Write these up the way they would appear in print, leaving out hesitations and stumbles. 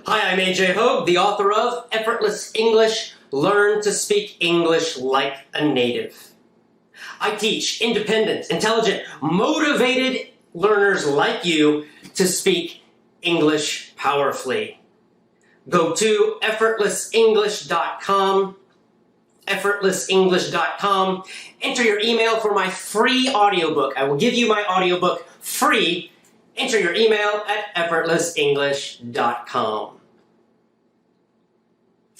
Hi, I'm ajhoge, the author of Effortless English, Learn to Speak English Like a Native. I teach independent, intelligent, motivated learners like you to speak English powerfully. Go to effortlessenglish.com, effortlessenglish.com. Enter your email for my free audiobook. I will give you my audiobook free. Enter your email at effortlessenglish.com.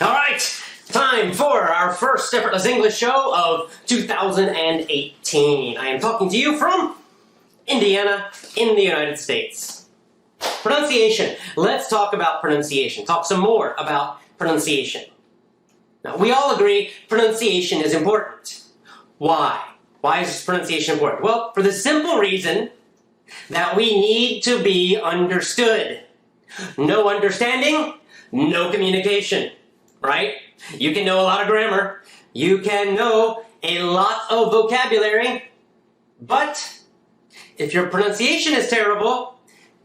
All right, time for our first Effortless English show of 2018. I am talking to you from Indiana in the United States. Pronunciation. Let's talk about pronunciation. Talk some more about pronunciation. Now, we all agree pronunciation is important. Why? Why is pronunciation important? Well, for the simple reason that we need to be understood. No understanding, no communication, right? You can know a lot of grammar, you can know a lot of vocabulary, but if your pronunciation is terrible,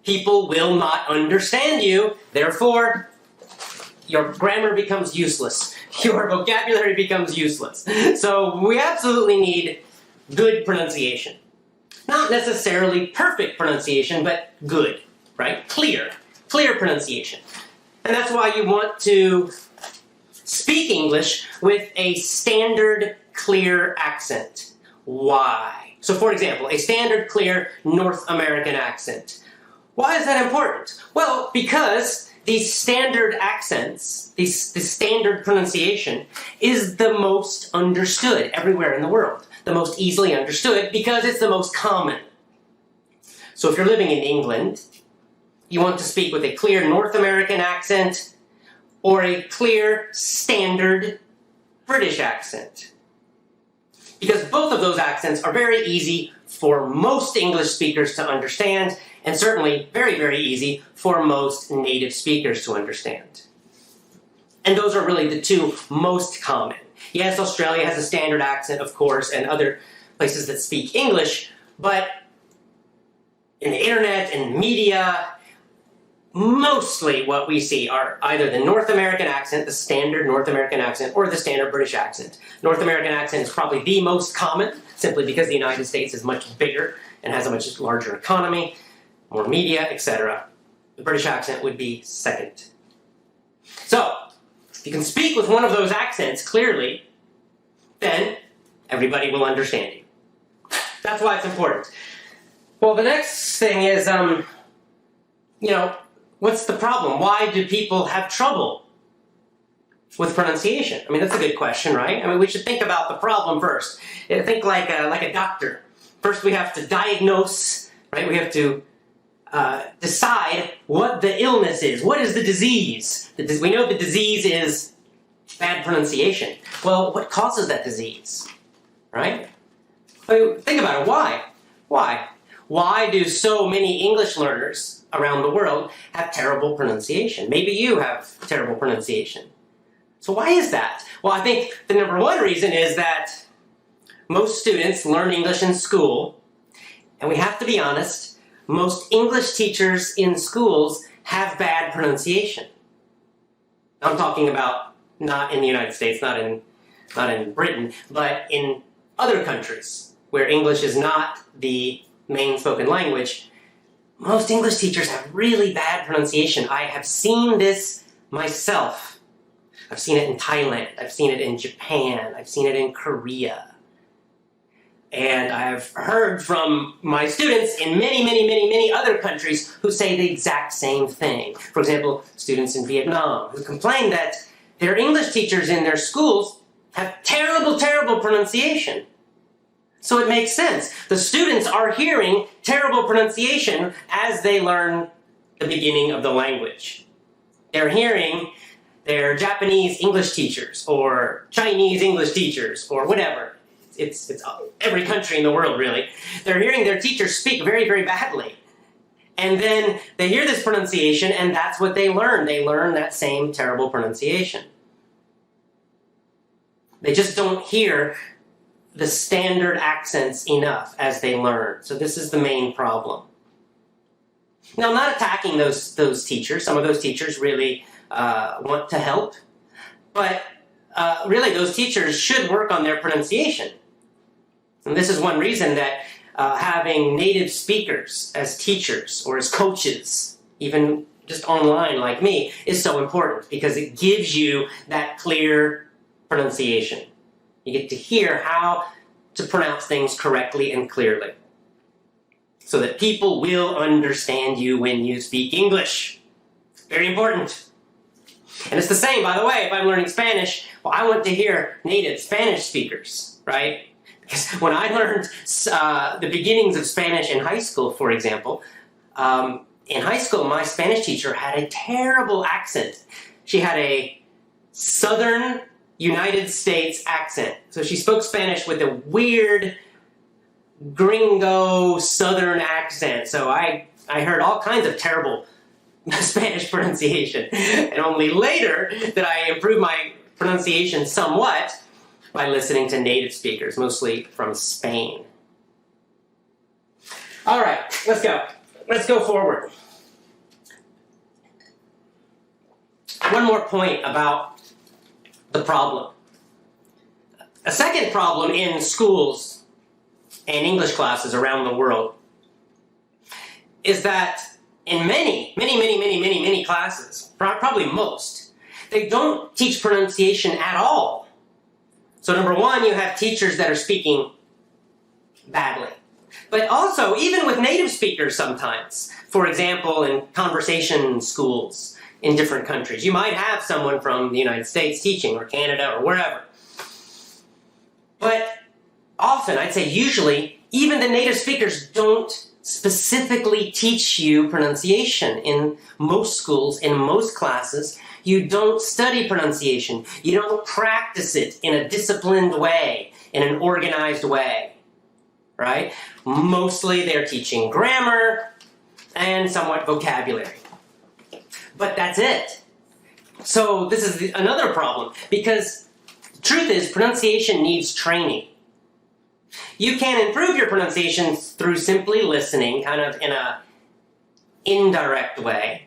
people will not understand you. Therefore, your grammar becomes useless. Your vocabulary becomes useless. So we absolutely need good pronunciation. Not necessarily perfect pronunciation, but good, right? Clear pronunciation. And that's why you want to speak English with a standard, clear accent. Why? So for example, a standard, clear North American accent. Why is that important? Well, because these standard accents, the standard pronunciation, is the most understood everywhere in the world. The most easily understood because it's the most common. So if you're living in England, you want to speak with a clear North American accent or a clear standard British accent. Because both of those accents are very easy for most English speakers to understand, and certainly very, very easy for most native speakers to understand. And those are really the two most common. Yes, Australia has a standard accent, of course, and other places that speak English, but in the internet and media, mostly what we see are either the North American accent, the standard North American accent, or the standard British accent. North American accent is probably the most common, simply because the United States is much bigger and has a much larger economy, more media, etc. The British accent would be second. So, if you can speak with one of those accents clearly, then everybody will understand you. That's why it's important. Well, the next thing is, what's the problem? Why do people have trouble with pronunciation? I mean, that's a good question, right? I mean, we should think about the problem first. Think like a doctor. First, we have to diagnose, right? We have to decide what the illness is. What is the disease? We know the disease is bad pronunciation. Well, what causes that disease? Right? I mean, think about it. Why? Why do so many English learners around the world have terrible pronunciation? Maybe you have terrible pronunciation. So why is that? Well, I think the number one reason is that most students learn English in school, and we have to be honest, most English teachers in schools have bad pronunciation. I'm talking about not in the United States, not in Britain, but in other countries where English is not the main spoken language. Most English teachers have really bad pronunciation. I have seen this myself. I've seen it in Thailand. I've seen it in Japan. I've seen it in Korea. And I've heard from my students in many, many, many, many other countries who say the exact same thing. For example, students in Vietnam who complain that their English teachers in their schools have terrible, terrible pronunciation. So it makes sense. The students are hearing terrible pronunciation as they learn the beginning of the language. They're hearing their Japanese English teachers or Chinese English teachers or whatever. It's every country in the world, really. They're hearing their teachers speak very, very badly. And then they hear this pronunciation, and that's what they learn. They learn that same terrible pronunciation. They just don't hear the standard accents enough as they learn. So this is the main problem. Now, I'm not attacking those teachers. Some of those teachers really want to help, but really those teachers should work on their pronunciation. And this is one reason that having native speakers as teachers or as coaches, even just online like me, is so important because it gives you that clear pronunciation. You get to hear how to pronounce things correctly and clearly so that people will understand you when you speak English. Very important. And it's the same, by the way, if I'm learning Spanish, well, I want to hear native Spanish speakers, right? Because when I learned the beginnings of Spanish in high school, for example, in high school, my Spanish teacher had a terrible accent. She had a southern United States accent. So she spoke Spanish with a weird gringo southern accent. So I heard all kinds of terrible Spanish pronunciation. And only later did I improve my pronunciation somewhat by listening to native speakers, mostly from Spain. All right, let's go. Let's go forward. One more point about the problem. A second problem in schools and English classes around the world is that in many classes, probably most, they don't teach pronunciation at all. So number one, you have teachers that are speaking badly. But also, even with native speakers sometimes, for example, in conversation schools in different countries, you might have someone from the United States teaching, or Canada, or wherever. But often, I'd say usually, even the native speakers don't specifically teach you pronunciation. In most schools, in most classes, you don't study pronunciation. You don't practice it in a disciplined way, in an organized way, right? Mostly they're teaching grammar and somewhat vocabulary. But that's it. So this is another problem, because the truth is pronunciation needs training. You can improve your pronunciation through simply listening, kind of in an indirect way.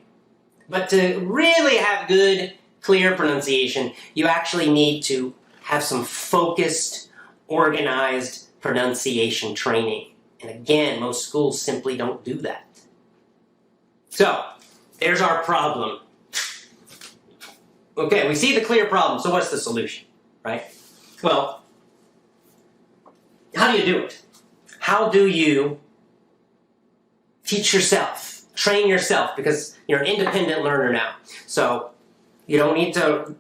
But to really have good, clear pronunciation, you actually need to have some focused, organized pronunciation training. And again, most schools simply don't do that. So, there's our problem. Okay, we see the clear problem, so what's the solution, right? Well, how do you do it? How do you teach yourself, train yourself, because you're an independent learner now. So you don't need to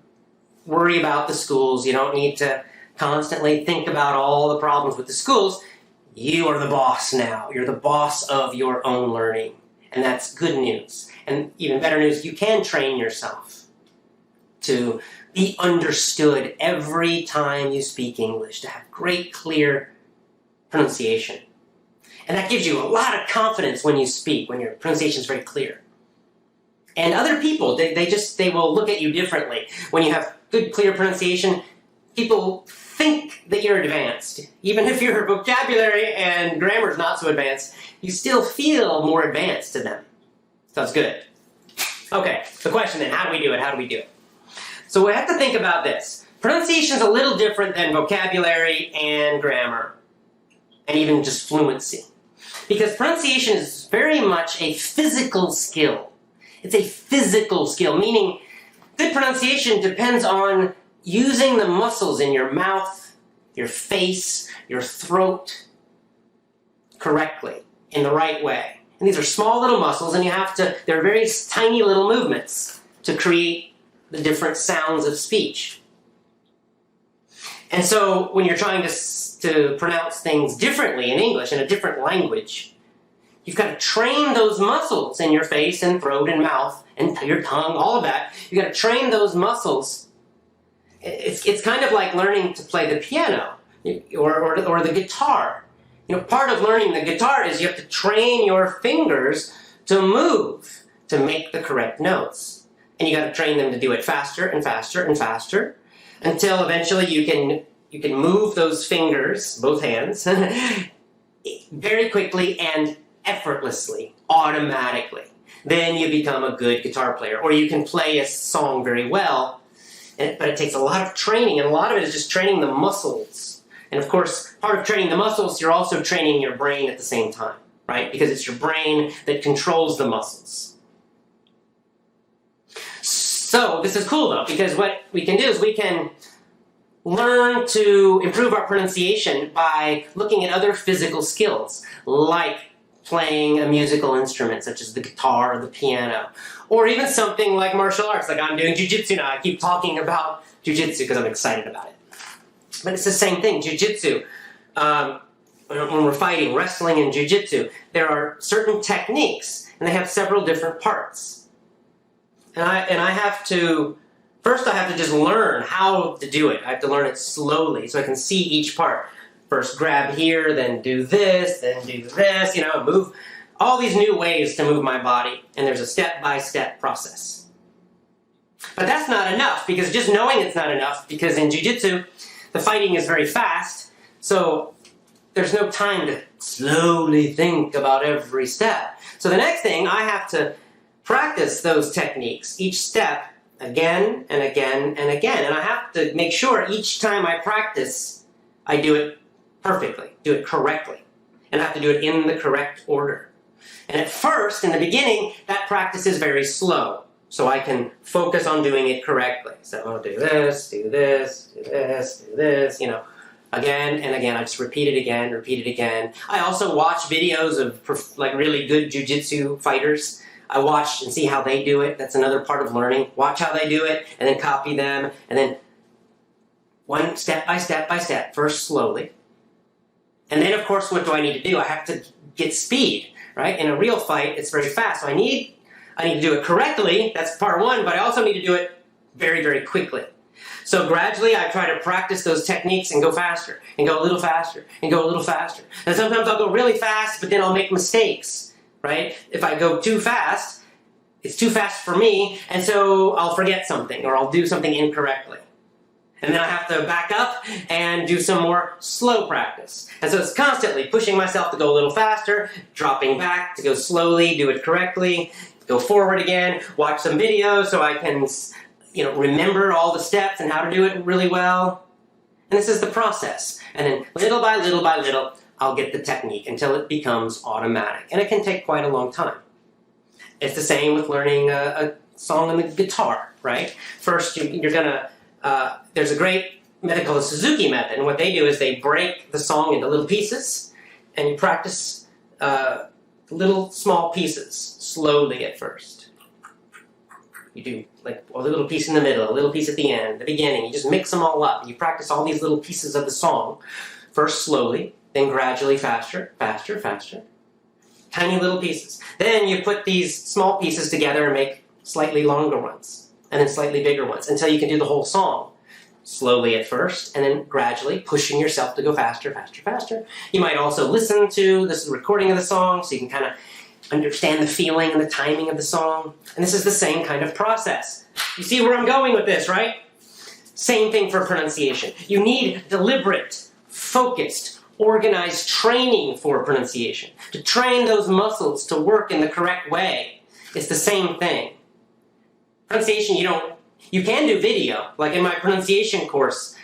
worry about the schools. You don't need to constantly think about all the problems with the schools. You are the boss now. You're the boss of your own learning. And that's good news. And even better news, you can train yourself to be understood every time you speak English, to have great, clear pronunciation. And that gives you a lot of confidence when you speak, when your pronunciation is very clear. And other people, they will look at you differently. When you have good, clear pronunciation, people think that you're advanced. Even if your vocabulary and grammar is not so advanced, you still feel more advanced to them. So that's good. Okay, the question then, how do we do it? How do we do it? So we have to think about this. Pronunciation is a little different than vocabulary and grammar, and even just fluency. Because pronunciation is very much a physical skill. It's a physical skill, meaning good pronunciation depends on using the muscles in your mouth, your face, your throat correctly, in the right way. And these are small little muscles, and they're very tiny little movements to create the different sounds of speech. And so when you're trying to pronounce things differently in English, in a different language, you've got to train those muscles in your face and throat and mouth and your tongue, all of that. You've got to train those muscles. It's kind of like learning to play the piano or the guitar. You know, part of learning the guitar is you have to train your fingers to move, to make the correct notes. And you got to train them to do it faster and faster and faster until eventually you can move those fingers, both hands, very quickly and effortlessly, automatically. then you become a good guitar player. Or you can play a song very well, but it takes a lot of training, and a lot of it is just training the muscles. And of course, part of training the muscles, you're also training your brain at the same time, right? Because it's your brain that controls the muscles. So this is cool though, because what we can do is we can learn to improve our pronunciation by looking at other physical skills, like playing a musical instrument such as the guitar or the piano, or even something like martial arts, like I'm doing Jiu Jitsu now. I keep talking about Jiu Jitsu because I'm excited about it. But it's the same thing, Jiu Jitsu. When we're fighting, wrestling and Jiu Jitsu, there are certain techniques, and they have several different parts. And I have to, first I have to just learn how to do it. I have to learn it slowly so I can see each part. First grab here, then do this, move. All these new ways to move my body, and there's a step-by-step process. But that's not enough, because just knowing it's not enough, because in Jiu Jitsu, the fighting is very fast, so there's no time to slowly think about every step. So the next thing, I have to practice those techniques, each step, again and again and again. And I have to make sure each time I practice, I do it perfectly, do it correctly. And I have to do it in the correct order. And at first, in the beginning, that practice is very slow. So I can focus on doing it correctly. So I'll do this, do this, do this, do this, again and again. I just repeat it again, repeat it again. I also watch videos of like really good jiu-jitsu fighters. I watch and see how they do it. That's another part of learning. Watch how they do it, and then copy them, and then one step by step by step, first slowly. And then, of course, what do I need to do? I have to get speed, right? In a real fight, it's very fast, so I need to do it correctly. That's part one, but I also need to do it very, very quickly. So gradually, I try to practice those techniques and go faster, and go a little faster, and go a little faster. And sometimes I'll go really fast, but then I'll make mistakes. Right? If I go too fast, it's too fast for me, and so I'll forget something, or I'll do something incorrectly. And then I have to back up and do some more slow practice. And so it's constantly pushing myself to go a little faster, dropping back to go slowly, do it correctly, go forward again, watch some videos so I can, remember all the steps and how to do it really well. And this is the process. And then little by little by little, I'll get the technique until it becomes automatic. And it can take quite a long time. It's the same with learning a song on the guitar, right? First, you're gonna, there's a great method called the Suzuki method. And what they do is they break the song into little pieces, and you practice little small pieces slowly at first. You do like a little piece in the middle, a little piece at the end, the beginning. You just mix them all up. You practice all these little pieces of the song, first slowly, then gradually faster, faster, faster. Tiny little pieces. Then you put these small pieces together and make slightly longer ones, and then slightly bigger ones, until you can do the whole song. Slowly at first, and then gradually pushing yourself to go faster, faster, faster. You might also listen to this recording of the song, so you can kind of understand the feeling and the timing of the song. And this is the same kind of process. You see where I'm going with this, right? Same thing for pronunciation. You need deliberate, focused, organized training for pronunciation, to train those muscles to work in the correct way. It's the same thing. Pronunciation, you can do video. Like in my pronunciation course,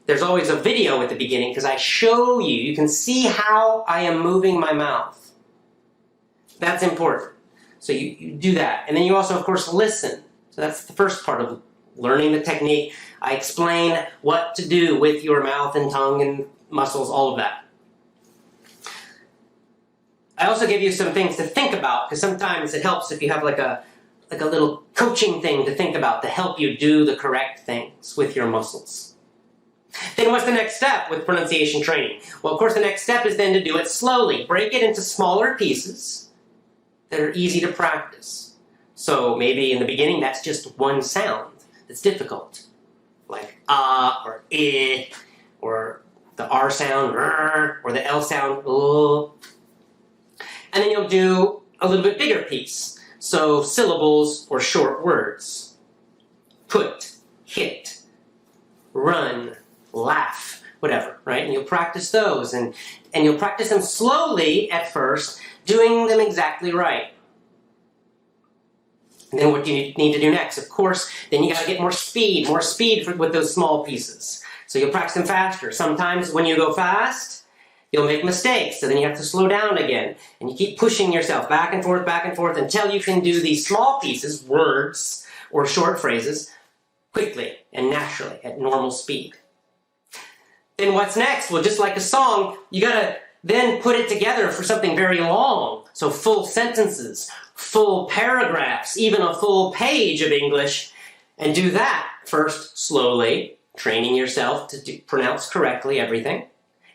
there's always a video at the beginning because I show you. You can see how I am moving my mouth. That's important. So you do that. And then you also, of course, listen. So that's the first part of learning the technique. I explain what to do with your mouth and tongue and muscles, all of that. I also give you some things to think about, because sometimes it helps if you have like a little coaching thing to think about to help you do the correct things with your muscles. Then what's the next step with pronunciation training? Well, of course, the next step is then to do it slowly. Break it into smaller pieces that are easy to practice. So maybe in the beginning, that's just one sound that's difficult, like ah or I, or the R sound, or the L sound, and then you'll do a little bit bigger piece. So syllables or short words. Put, hit, run, laugh, whatever, right? And you'll practice those, and you'll practice them slowly at first, doing them exactly right. And then what do you need to do next? Of course, then you got to get more speed with those small pieces. So you'll practice them faster. Sometimes when you go fast, you'll make mistakes, so then you have to slow down again. And you keep pushing yourself back and forth until you can do these small pieces, words or short phrases, quickly and naturally at normal speed. Then what's next? Well, just like a song, you gotta then put it together for something very long. So full sentences, full paragraphs, even a full page of English. And do that first slowly, training yourself to pronounce correctly everything.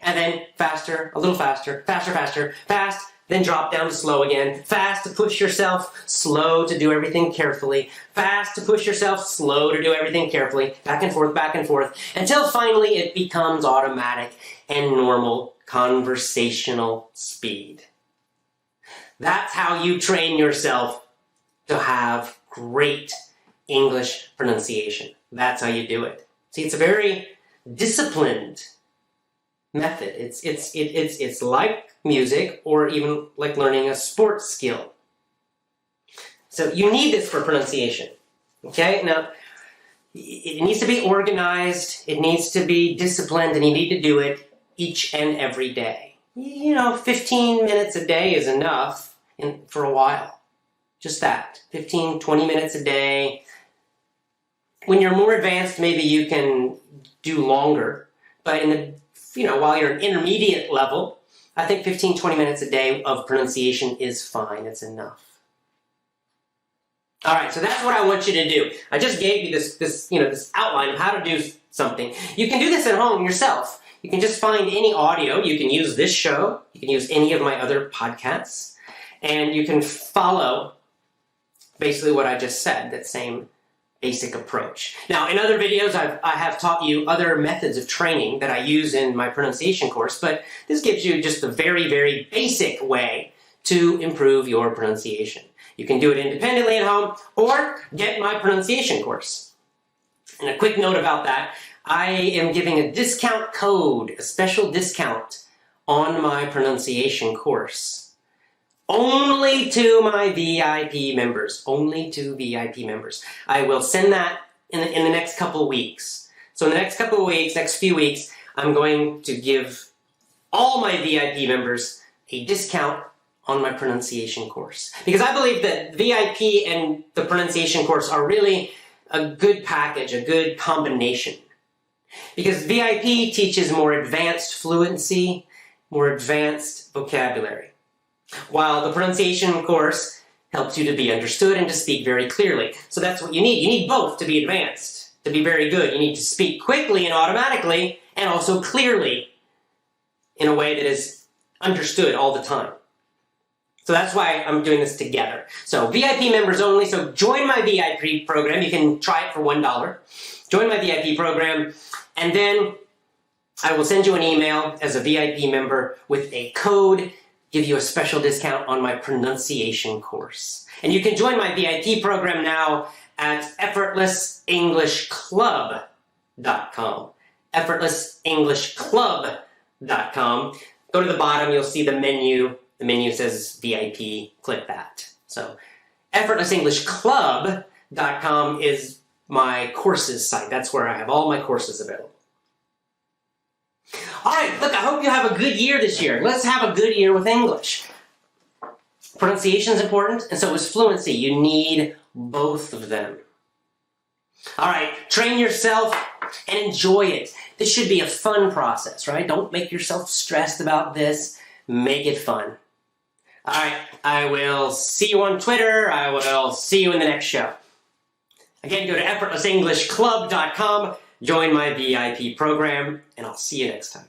And then faster, a little faster, fast, then drop down to slow again. Fast to push yourself, slow to do everything carefully. Fast to push yourself, slow to do everything carefully. Back and forth, until finally it becomes automatic and normal conversational speed. That's how you train yourself to have great English pronunciation. That's how you do it. See, it's a very disciplined method. It's like music or even like learning a sports skill. So you need this for pronunciation. Okay? Now, it needs to be organized, it needs to be disciplined, and you need to do it each and every day. 15 minutes a day is enough for a while. Just that. 15, 20 minutes a day. When you're more advanced, maybe you can do longer. But while you're an intermediate level, I think 15, 20 minutes a day of pronunciation is fine. It's enough. All right, so that's what I want you to do. I just gave you this outline of how to do something. You can do this at home yourself. You can just find any audio. You can use this show. You can use any of my other podcasts. And you can follow basically what I just said, that same basic approach. Now, in other videos, I have taught you other methods of training that I use in my pronunciation course, but this gives you just a very, very basic way to improve your pronunciation. You can do it independently at home or get my pronunciation course. And a quick note about that, I am giving a discount code, a special discount on my pronunciation course. Only to my VIP members. Only to VIP members. I will send that in the next couple of weeks. So in the next couple of weeks, next few weeks, I'm going to give all my VIP members a discount on my pronunciation course. Because I believe that VIP and the pronunciation course are really a good package, a good combination. Because VIP teaches more advanced fluency, more advanced vocabulary, while the pronunciation course helps you to be understood and to speak very clearly. So that's what you need. You need both to be advanced, to be very good. You need to speak quickly and automatically, and also clearly in a way that is understood all the time. So that's why I'm doing this together. So VIP members only. So join my VIP program. You can try it for $1. Join my VIP program, and then I will send you an email as a VIP member with a code, give you a special discount on my pronunciation course. And you can join my VIP program now at effortlessenglishclub.com. effortlessenglishclub.com. Go to the bottom, you'll see the menu. The menu says VIP, click that. So effortlessenglishclub.com is my courses site. That's where I have all my courses available. All right, look, I hope you have a good year this year. Let's have a good year with English. Pronunciation is important, and so is fluency. You need both of them. All right, train yourself and enjoy it. This should be a fun process, right? Don't make yourself stressed about this. Make it fun. All right, I will see you on Twitter. I will see you in the next show. Again, go to effortlessenglishclub.com, join my VIP program, and I'll see you next time.